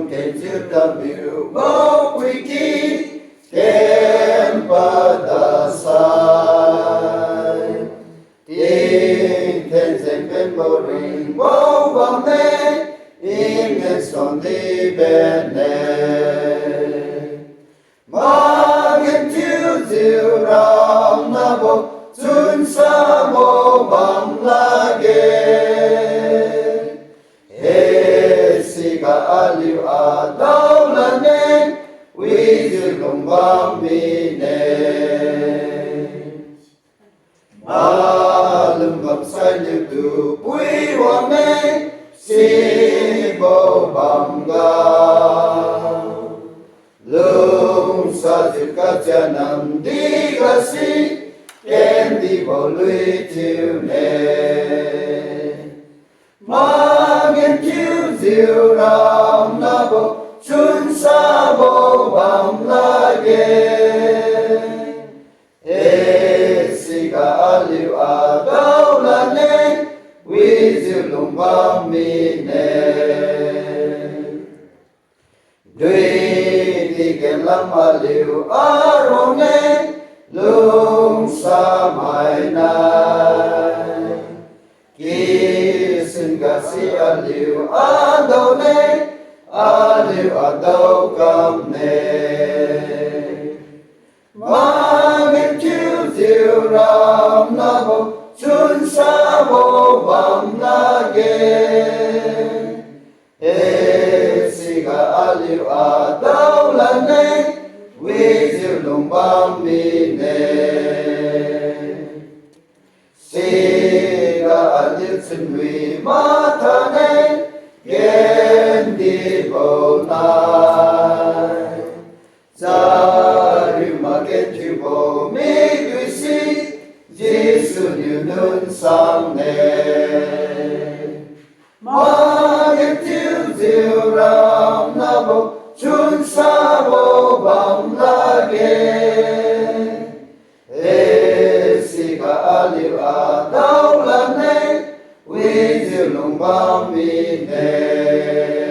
trong kênh chữ tâm biểu bố quy ký kênh bà đà sai tiếng kênh dành bên bố rình bố vòng nê im nghe son đi bên nê mà nghe chiếu diệu rong na bố chun sa bố bằng la ghê Siga aliu adau la ne wizu lumbang mine malum ngập sai liu tu pui wa me si bo bam ga lung sa zil ka cha nam di ga si ken di bo lui chiu ne Mang chiếu diệu nam na bộ chun sa bộ bam la ghê si ga aliu adau la ne quy diệu lung bam mi ne duy đi kèm lắm aliu aro ne lung sa mai nai Singasi aliu adau ne aliu adau kam ne Mangin chiu diệu ram na bo chun sa bo bam la ge Siga aliu adau la ne vi diệu lung bam mi ne Aliu chân huy ma tha ne gen đi bầu nai Za riu ma gen chiu bầu mi gui si Giêsu niu nun sang ne Ma gen chiu diệu ram na bầu chun sa bầu bam la ge Siga aliu adau la ne vi diệu lung bam mi ne